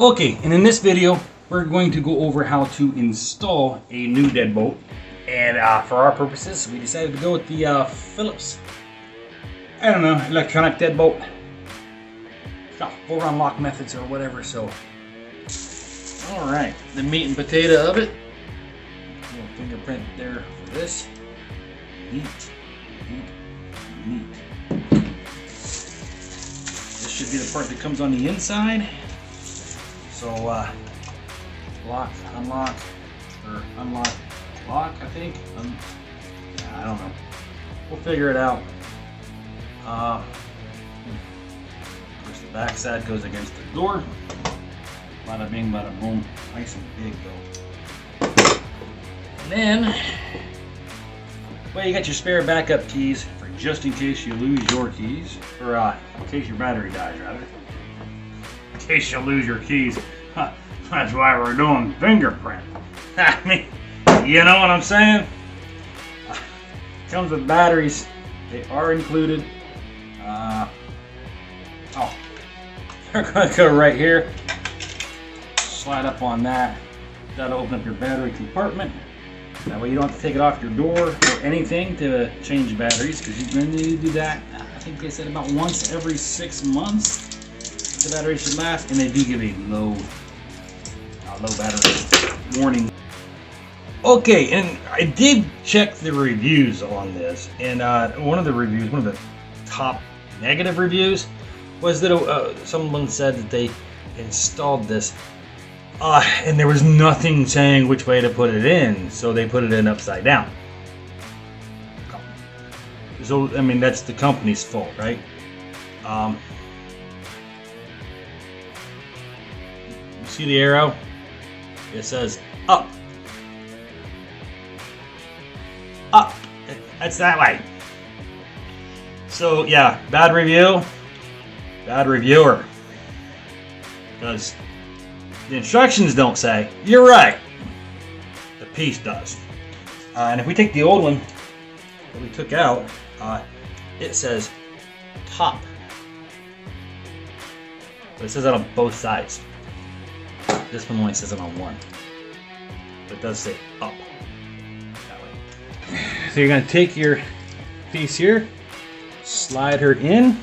Okay, and in this video, we're going to go over how to install a new deadbolt. And for our purposes, we decided to go with the Phillips, I don't know, electronic deadbolt. It's got 4 unlock methods or whatever, so. Alright, the meat and potato of it. Little fingerprint there for this. Neat. This should be the part that comes on the inside. So, lock, unlock, or unlock, lock, I think. I don't know. We'll figure it out. Of course, the back side goes against the door. Bada bing, bada boom. Nice and big, though. And then, well, you got your spare backup keys for just in case you lose your keys, or in case your battery dies, rather. In case you lose your keys. Huh, that's why we're doing fingerprint. I mean, you know what I'm saying? Comes with batteries. They are included. We're going to go right here. Slide up on that. That'll open up your battery compartment. That way you don't have to take it off your door or anything to change batteries, because you're going to need to do that. I think they said about once every 6 months. The battery should last, and they do give a low battery warning. Okay, and I did check the reviews on this, and one of the top negative reviews was that someone said that they installed this, and there was nothing saying which way to put it in, so they put it in upside down. So, I mean, that's the company's fault, right? See the arrow? It says up. Up. That's that way. So yeah, bad review. Bad reviewer. Because the instructions don't say. You're right. The piece does. And if we take the old one that we took out, it says top. But it says that on both sides. This one only says it on one, but it does say up that way. So you're going to take your piece here, slide her in,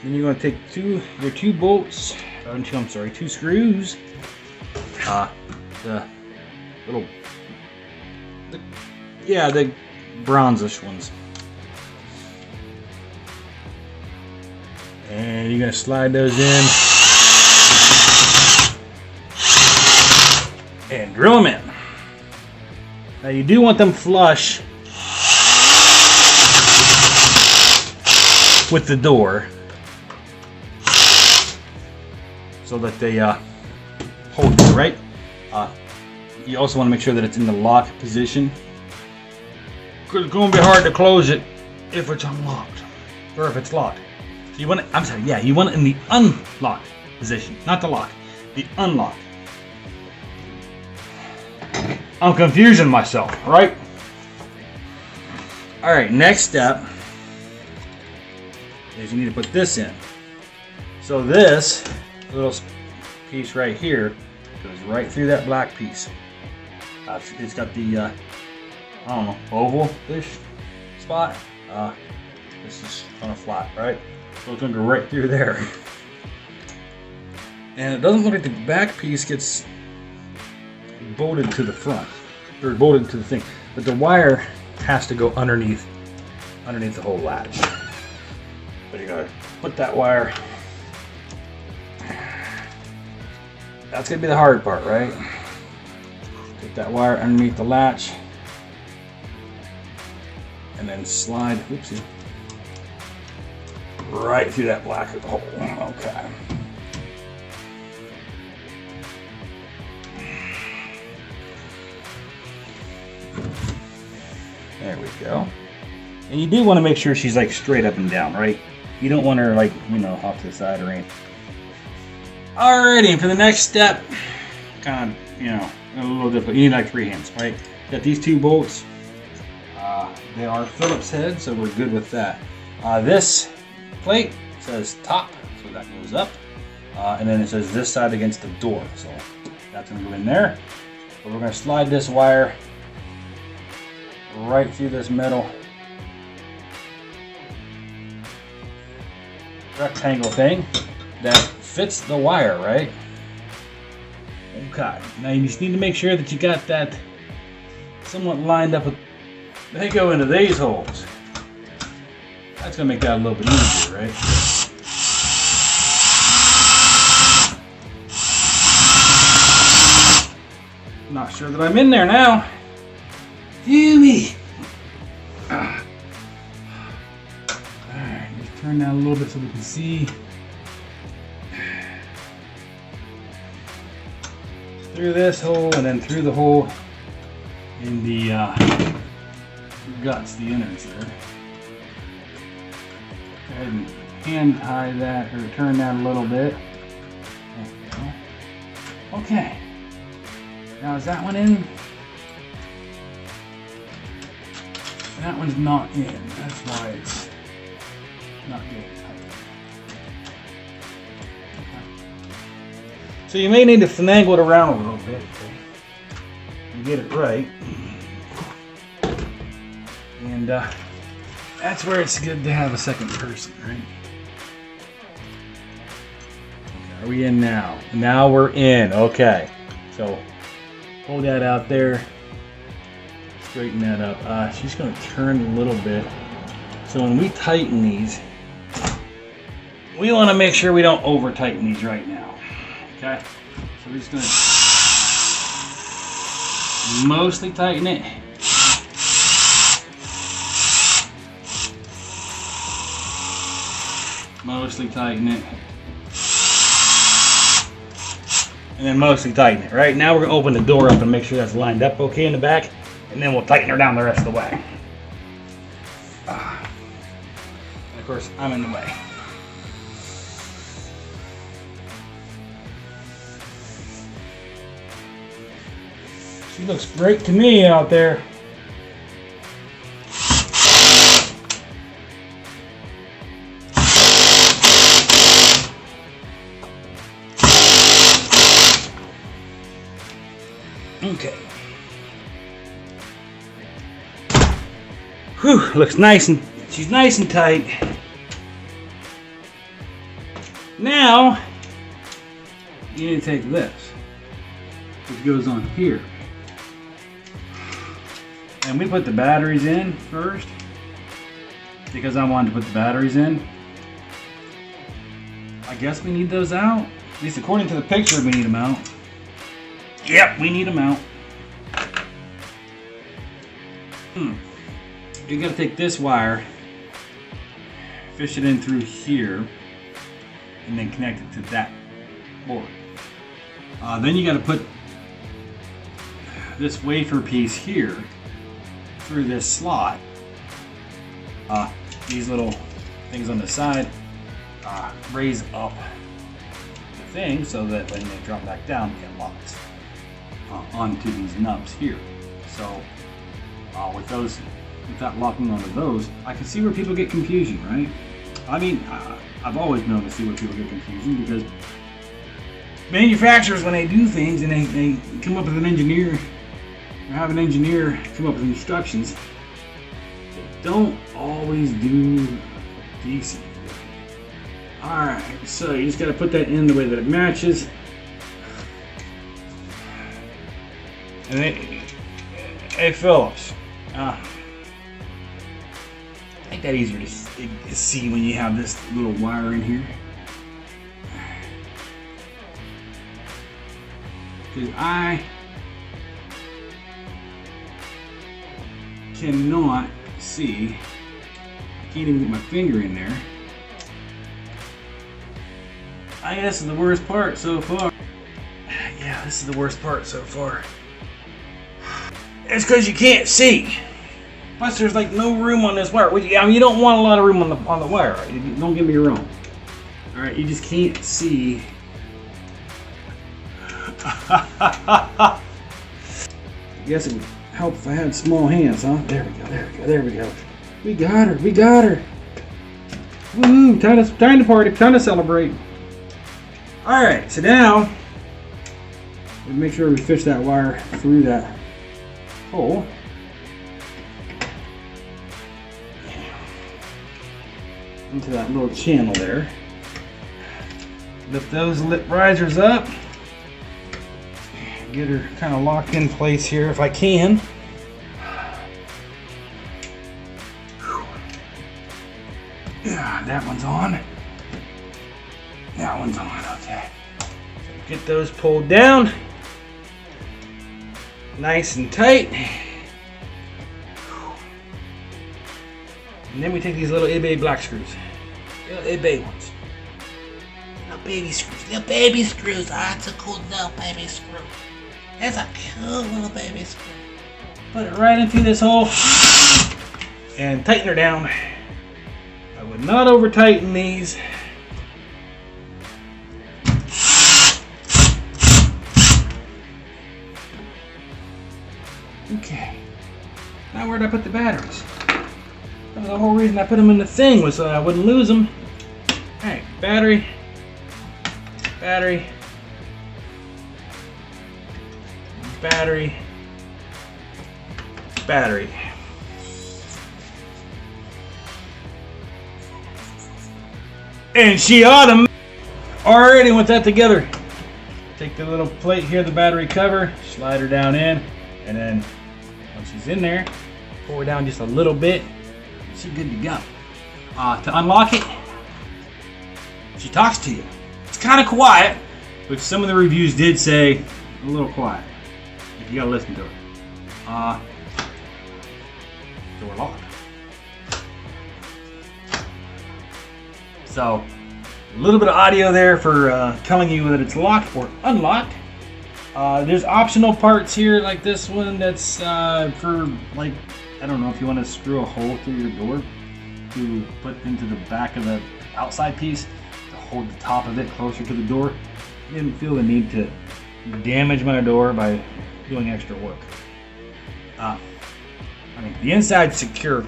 then you're going to take two screws, the bronzish ones, and you're going to slide those in. And drill them in. Now you do want them flush with the door so that they hold it right. You also want to make sure that it's in the lock position, because it's going to be hard to close it if it's unlocked or if it's locked. So you want it, you want it in the unlocked position, not the lock, the unlocked. I'm confusing myself, right? Alright, next step is you need to put this in. So this little piece right here goes right through that black piece. It's got the, I don't know, oval-ish spot. This is kind of flat, right? So it's going to go right through there. And it doesn't look like the back piece gets bolted to the front, or bolted to the thing, but the wire has to go underneath the whole latch. But you gotta put that wire. That's gonna be the hard part, right? Put that wire underneath the latch, and then slide, whoopsie, right through that black hole. Okay. There we go. And you do want to make sure she's like straight up and down, right? You don't want her like, off to the side or anything. Alrighty, for the next step, kind of, a little difficult. You need like 3 hands, right? Got these 2 bolts. They are Phillips head, so we're good with that. This plate says top, so that goes up. and then it says this side against the door. So that's going to go in there. But we're going to slide this wire right through this metal rectangle thing that fits the wire, right? Okay, now you just need to make sure that you got that somewhat lined up with, they go into these holes. That's gonna make that a little bit easier, right? Not sure that I'm in there now. Alright, just turn that a little bit so we can see. Through this hole and then through the hole in the guts, the innards there. Go ahead and hand tie that or turn that a little bit. There we go. Okay. Now is that one in? That one's not in. That's why it's not getting tight. So you may need to finagle it around a little bit and get it right. And that's where it's good to have a second person, right? Okay, are we in now? Now we're in. Okay. So hold that out there. Straighten that up. She's going to turn a little bit. So when we tighten these, we want to make sure we don't over tighten these right now. Okay, so we're just going to mostly tighten it. Mostly tighten it. And then mostly tighten it. Right now we're going to open the door up and make sure that's lined up okay in the back. And then we'll tighten her down the rest of the way. And of course, I'm in the way. She looks great to me out there. Okay. Whew, looks nice and she's nice and tight. Now you need to take this, which goes on here. And we put the batteries in first because I wanted to put the batteries in. I guess we need those out. At least according to the picture, we need them out. Yep, we need them out. You gotta take this wire, fish it in through here, and then connect it to that board. Then you gotta put this wafer piece here through this slot. These little things on the side raise up the thing so that when they drop back down, it locks onto these nubs here. So with that locking onto those, I can see where people get confusion, right? I mean, I've always known to see where people get confusion because manufacturers, when they do things and they come up with an engineer or have an engineer come up with instructions, they don't always do decent. Alright, so you just got to put that in the way that it matches. And hey Phillips, make that easier to see when you have this little wire in here. Because I cannot see, I can't even get my finger in there. I guess this is the worst part so far. Yeah, this is the worst part so far. It's because you can't see. Plus, there's like no room on this wire. I mean, you don't want a lot of room on the wire. Right? Don't get me wrong. All right, you just can't see. I guess it would help if I had small hands, huh? There we go. There we go. There we go. We got her. We got her. Woo! Time to party. Time to celebrate. Alright, so now we make sure we fish that wire through that hole. Into that little channel there. Lift those lip risers up. Get her kind of locked in place here if I can. Yeah, that one's on. That one's on, okay. So get those pulled down. Nice and tight. And then we take these little eBay black screws. Little eBay ones. Little baby screws. Little baby screws. Ah, it's a cool little baby screw. It's a cool little baby screw. Put it right into this hole and tighten her down. I would not over tighten these. Okay. Now where'd I put the batteries? That was the whole reason I put them in the thing, was so I wouldn't lose them. Alright, battery. Battery. Battery. Battery. And she already with that together. Take the little plate here, the battery cover, slide her down in, and then once she's in there, pull her down just a little bit. She's good to go. To unlock it, she talks to you. It's kind of quiet, but some of the reviews did say a little quiet. You gotta listen to her. Door locked. So, a little bit of audio there for telling you that it's locked or unlocked. There's optional parts here, like this one, that's for, like, I don't know if you want to screw a hole through your door to put into the back of the outside piece to hold the top of it closer to the door. I didn't feel the need to damage my door by doing extra work. I mean, the inside's secure.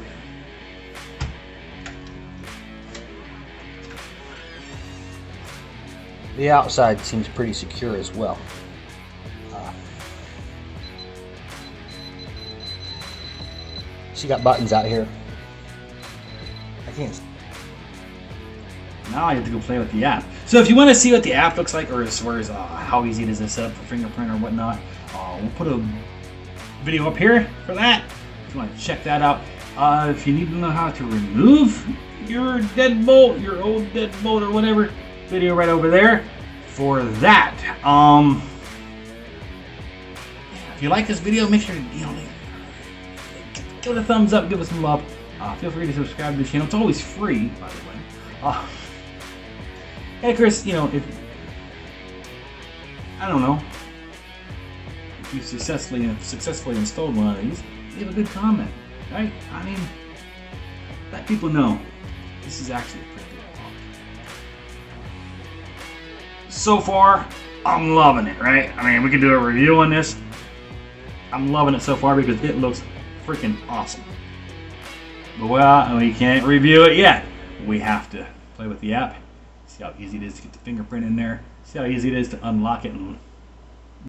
The outside seems pretty secure as well. She got buttons out here. I can't. Now I have to go play with the app. So if you want to see what the app looks like, or as far as how easy it is to set up for fingerprint or whatnot, we'll put a video up here for that. If you want to check that out. If you need to know how to remove your deadbolt, your old deadbolt or whatever, video right over there for that. If you like this video, make sure to give it a thumbs up, give us some love. Feel free to subscribe to the channel. It's always free, by the way. Hey Chris, if I don't know, if you successfully installed one of these, leave a good comment, right? I mean, let people know this is actually a pretty good product. So far, I'm loving it, right? I mean, we could do a review on this. I'm loving it so far because it looks freaking awesome. But well, we can't review it yet. We have to play with the app, see how easy it is to get the fingerprint in there, see how easy it is to unlock it and